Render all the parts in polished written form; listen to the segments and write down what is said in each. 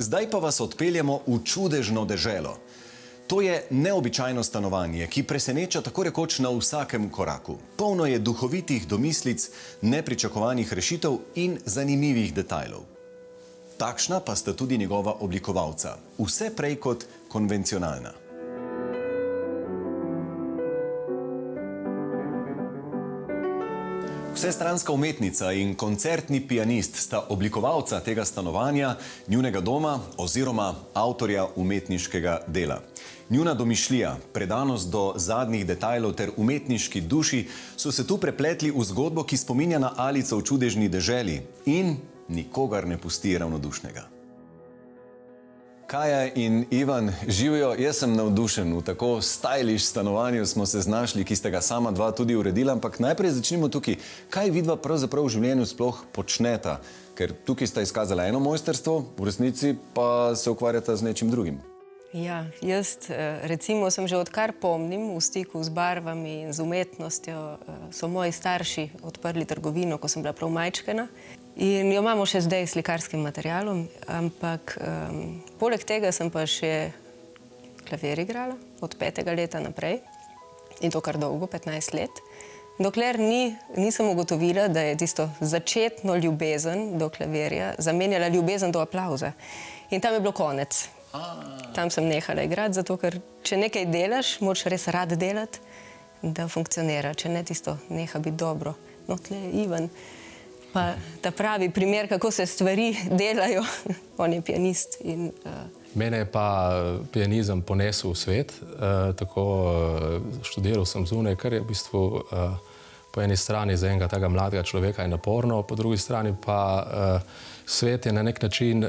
Zdaj pa vas odpeljemo v čudežno deželo. To je neobičajno stanovanje, ki preseneča tako rekoč na vsakem koraku. Polno je duhovitih domislic, nepričakovanih rešitev in zanimivih detajlov. Takšna pa sta tudi njegova oblikovalca. Vse prej kot konvencionalna. Vsestranska umetnica in koncertni pianist sta oblikovalca tega stanovanja, njunega doma oziroma avtorja umetniškega dela. Njuna domišljija, predanost do zadnjih detajlov ter umetniški duši so se tu prepletli v zgodbo, ki spominja na Alico v čudežni deželi in nikogar ne pusti ravnodušnega. Kaja in Ivan, živijo, jaz sem navdušen. V tako stylish stanovanju smo se znašli, ki ste ga sama dva tudi uredila, ampak najprej začnimo tukaj. Kaj vidva pravzaprav v življenju sploh počneta? Ker tukaj sta izkazala eno mojstrstvo, v resnici pa se ukvarjata z nečim drugim. Ja, jaz recimo sem že odkar pomnim v stiku z barvami in z umetnostjo. So moji starši odprli trgovino, ko sem bila prav majčkena. In jo imamo še zdaj s slikarskim materialom, ampak poleg tega sem pa še klavir igrala od 5. leta naprej. In to kar dolgo, 15 let. Dokler nisem ugotovila, da je tisto začetno ljubezen do klavirja zamenjala ljubezen do aplavza. In tam je bilo konec. Tam sem nehala igrati, zato ker če nekaj delaš, moraš res rad delati, da funkcionira. Če ne, tisto neha biti dobro. No, tle je Ivan. Pa ta pravi primer, kako se stvari delajo. On je pianist. Mene je pa pianizem ponesel v svet. Tako študiral sem zunaj, kar je v bistvu po eni strani za enega tega mladega človeka je naporno, po drugi strani pa svet je na nek način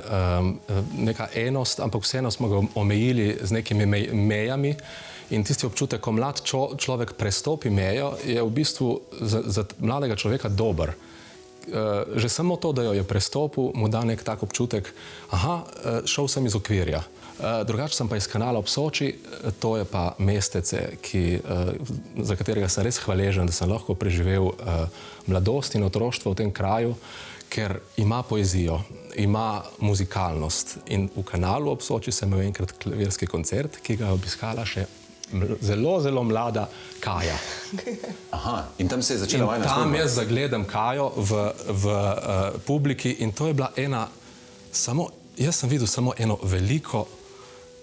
neka enost, ampak vseeno smo ga omejili z nekimi mejami. In tisti občutek, ko mlad človek prestopi mejo, je v bistvu za mladega človeka dober. Že samo to, da jo je prestopil, mu da nek tak občutek, šel sem iz okvirja. Drugače sem pa iz Kanala ob Soči, to je pa mestece, za katerega sem res hvaležen, da sem lahko preživel mladost in otroštvo v tem kraju, ker ima poezijo, ima muzikalnost. In v Kanalu ob Soči sem imel enkrat klavirski koncert, ki ga je obiskala še zelo, zelo mlada Kaja. In tam se je začela vajna zgodba. Tam jaz zagledam Kajo v publiki in to je bila jaz sem videl samo eno veliko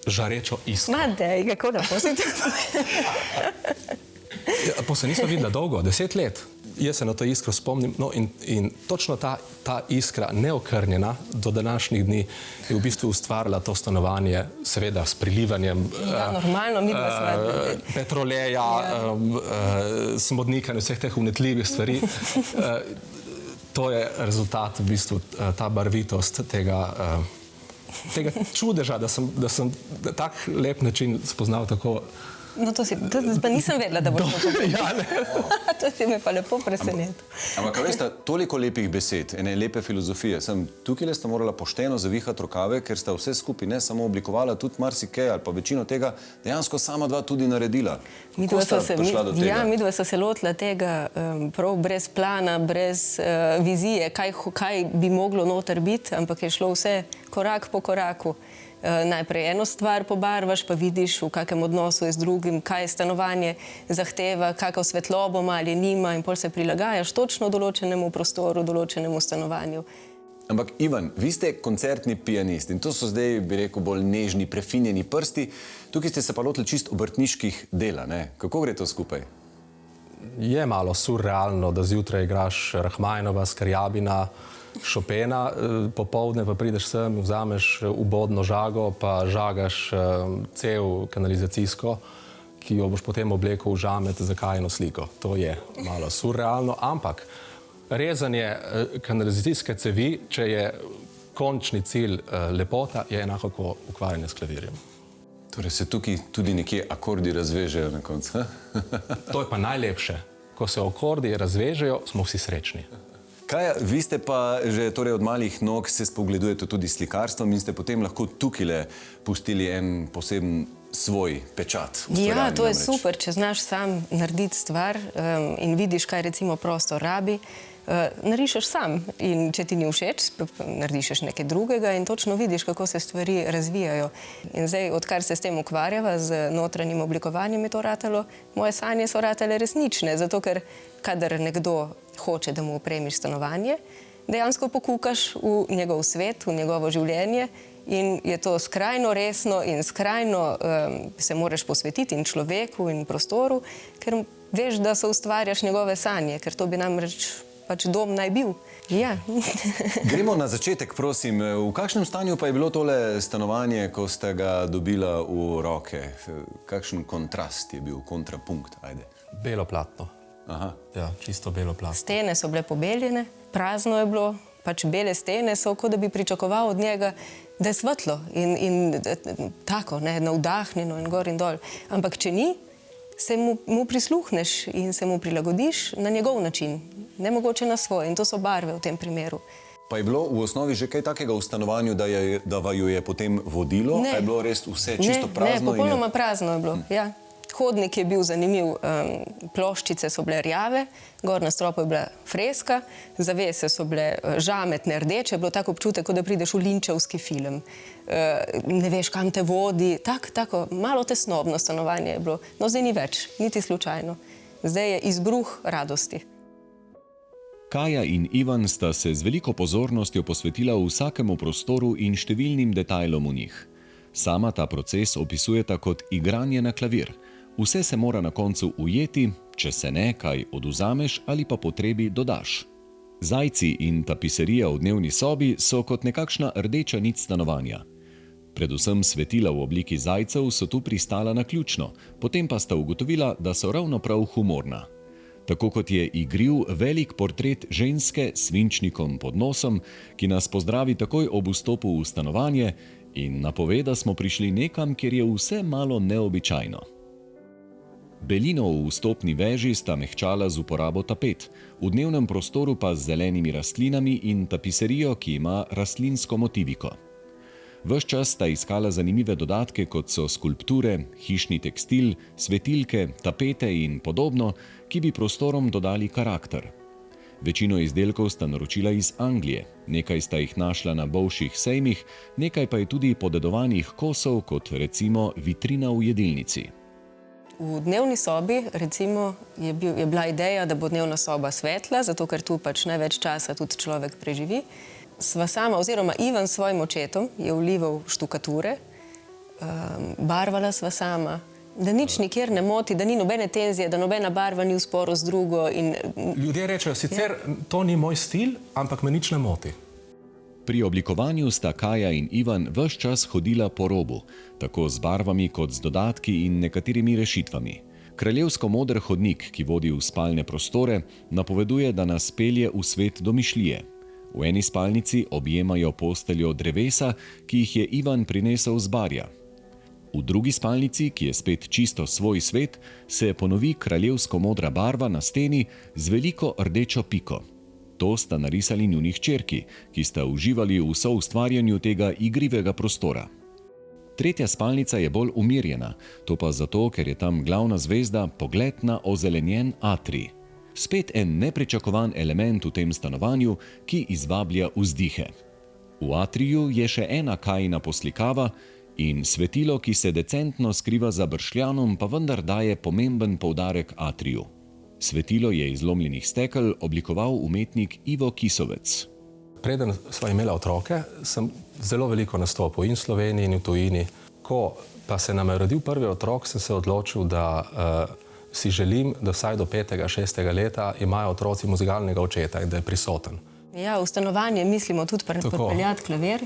žarečo iskro. Dej, kako da posite? Pa se nismo videla dolgo, 10 let. Jaz se na to iskro spomnim. No in točno ta iskra, neokrnjena do današnjih dni, je v bistvu ustvarila to stanovanje, seveda s prilivanjem normalno, midva sva petroleja, smodnika in vseh teh vnetljivih stvari. To je rezultat, v bistvu, ta barvitost tega čudeža, da sem tak lep način spoznal tako. No, to pa nisem vedela, da boš to povedala. To si me pa lepo presenetil. Ampak, veste, toliko lepih besed, ene lepe filozofije. Tukaj ste morala pošteno zavihati rokave, ker sta vse skupaj ne samo oblikovala, tudi marsikaj ali pa večino tega dejansko sama dva tudi naredila. Kako sta prišla do tega? Ja, midva sta se lotila tega prav brez plana, brez vizije, kaj bi moglo noter biti, ampak je šlo vse korak po koraku. Najprej eno stvar pobarvaš, pa vidiš, v kakem odnosu je z drugim, kaj stanovanje zahteva, kakšno svetlobo ima ali nima in pol se prilagajaš točno določenemu prostoru, določenemu stanovanju. Ampak, Ivan, vi ste koncertni pianist in to so zdaj, bi rekel, bolj nežni, prefinjeni prsti. Tukaj ste se pa lotili čist obrtniških dela, ne? Kako gre to skupaj? Je malo surrealno, da zjutraj igraš Rahmanjinova, Skrjabina, Chopina, popoldne pa prideš sem, vzameš ubodno žago, pa žagaš cev kanalizacijsko, ki jo boš potem oblekel v žamet za Kajino sliko. To je malo surrealno, ampak rezanje kanalizacijske cevi, če je končni cilj lepota, je enako kot ukvarjanje s klavirjem. Torej se tukaj tudi nekje akordi razvežejo na koncu. To je pa najlepše. Ko se akordi razvežejo, smo vsi srečni. Kaja, vi ste pa že od malih nog se spogledujete tudi s slikarstvom in ste potem lahko tukajle pustili en poseben svoj pečat. Ja, to je super, če znaš sam narediti stvar in vidiš, kaj recimo prostor rabi. narišeš sam in če ti ni všeč, narediš nekaj drugega in točno vidiš, kako se stvari razvijajo. In zdaj, odkar se s tem ukvarjava, z notranjim oblikovanjem je to ratalo, moje sanje so ratale resnične, zato ker kadar nekdo hoče, da mu opremiš stanovanje, dejansko pokukaš v njegov svet, v njegovo življenje in je to skrajno resno in skrajno se moraš posvetiti in človeku in prostoru, ker veš, da se ustvarjaš njegove sanje, ker to bi namreč pač dom naj bil. Ja. Gremo na začetek, prosim. V kakšnem stanju pa je bilo tole stanovanje, ko ste ga dobila v roke? Kakšen kontrast je bil, kontrapunkt? Ajde. Belo platno. Aha. Ja, čisto belo platno. Stene so bile pobeljene, prazno je bilo, pač bele stene so, kot da bi pričakoval od njega, da je svetlo in tako, ne, navdahnjeno in gor in dol. Ampak če ni, se mu prisluhneš in se mu prilagodiš na njegov način, ne mogoče na svoj. In to so barve v tem primeru. Pa je bilo v osnovi že kaj takega v stanovanju, da vaju je potem vodilo? Ne. A je bilo res vse čisto prazno? Ne, popolnoma prazno je bilo, ja. Hodnik je bil zanimiv, ploščice so bile rjave, gor na stropu je bila freska, zavese so bile žametne, rdeče, je bilo tako občutek, kot da prideš v linčevski film. Ne veš, kam te vodi, tako, malo tesnobno stanovanje je bilo. No, zdaj ni več, niti slučajno. Zdaj je izbruh radosti. Kaja in Ivan sta se z veliko pozornostjo posvetila vsakemu prostoru in številnim detajlom v njih. Sama ta proces opisujeta kot igranje na klavir. Vse se mora na koncu ujeti, če se ne, kaj odvzameš ali pa potrebi dodaš. Zajci in tapiserija v dnevni sobi so kot nekakšna rdeča nit stanovanja. Predvsem svetila v obliki zajcev so tu pristala naključno, potem pa sta ugotovila, da so ravno prav humorna. Tako kot je igriv velik portret ženske s svinčnikom pod nosom, ki nas pozdravi takoj ob vstopu v stanovanje in napove, da smo prišli nekam, kjer je vse malo neobičajno. Belino v vstopni veži sta mehčala z uporabo tapet, v dnevnem prostoru pa z zelenimi rastlinami in tapiserijo, ki ima rastlinsko motiviko. Ves čas sta iskala zanimive dodatke, kot so skulpture, hišni tekstil, svetilke, tapete in podobno, ki bi prostorom dodali karakter. Večino izdelkov sta naročila iz Anglije, nekaj sta jih našla na bolšjih sejmih, nekaj pa je tudi podedovanih kosov, kot recimo vitrina v jedilnici. V dnevni sobi, recimo, je bila ideja, da bo dnevna soba svetla, zato ker tu pač največ časa tudi človek preživi. Sva sama, oziroma Ivan s svojim očetom je vlival štukature, barvala sva sama, da nič nikjer ne moti, da ni nobene tenzije, da nobena barva ni v sporu z drugo. Ljudje rečejo, sicer to ni moj stil, ampak me nič ne moti. Pri oblikovanju sta Kaja in Ivan ves čas hodila po robu, tako z barvami kot z dodatki in nekaterimi rešitvami. Kraljevsko-moder hodnik, ki vodi v spalne prostore, napoveduje, da nas pelje v svet domišljije. V eni spalnici objemajo posteljo drevesa, ki jih je Ivan prinesel z barja. V drugi spalnici, ki je spet čisto svoj svet, se ponovi kraljevsko-modra barva na steni z veliko rdečo piko. To sta narisali njuni hčerki, ki sta uživali v soustvarjanju tega igrivega prostora. Tretja spalnica je bolj umirjena, to pa zato, ker je tam glavna zvezda pogled na ozelenjen atrij. Spet en nepričakovan element v tem stanovanju, ki izvablja vzdihe. V atriju je še ena Kajina poslikava in svetilo, ki se decentno skriva za bršljanom, pa vendar daje pomemben poudarek atriju. Svetilo je iz lomljenih stekel oblikoval umetnik Ivo Kisovec. Preden sva imela otroke, sem zelo veliko nastopil in v Sloveniji in v tujini. Ko pa se nam je rodil prvi otrok, sem se odločil, da si želim, da vsaj do 5., 6. leta imajo otroci muzikalnega očeta in da je prisoten. Ja, v stanovanje mislimo tudi pripeljati klavir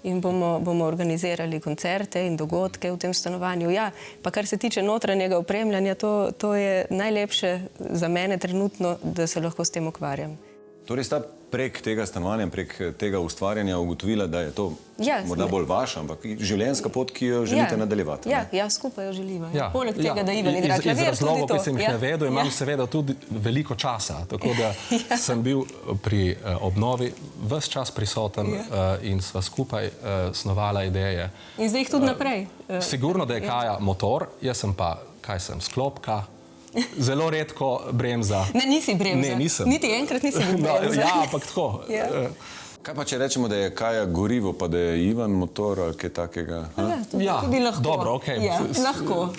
in bomo organizirali koncerte in dogodke v tem stanovanju. Ja, pa kar se tiče notranjega opremljanja, to je najlepše za mene trenutno, da se lahko s tem ukvarjam. Torej sta prek tega stanovanja, prek tega ustvarjanja ugotovila, da je to morda bolj vaša, ampak življenjska pot, ki jo želite nadaljevati. Ja, skupaj jo želiva. Poleg tega, da Ivan igra klavir, tudi to. Iz razlogov, ki sem jih navedel, imam seveda tudi veliko časa, tako da sem bil pri obnovi ves čas prisoten in sva skupaj snovala ideje. In zdaj jih tudi naprej. Sigurno, da je Kaja motor, jaz sem pa, sklopka, zelo redko bremza. Ne, nisi bremza. Ne, nisem. Niti enkrat nisi bil bremza. Ja, ampak tako. Ja. Kaj pa če rečemo, da je Kaja gorivo, pa da je Ivan motor ali kaj takega? Ja, Ja, tudi lahko. dobro, okej. Ja, lahko.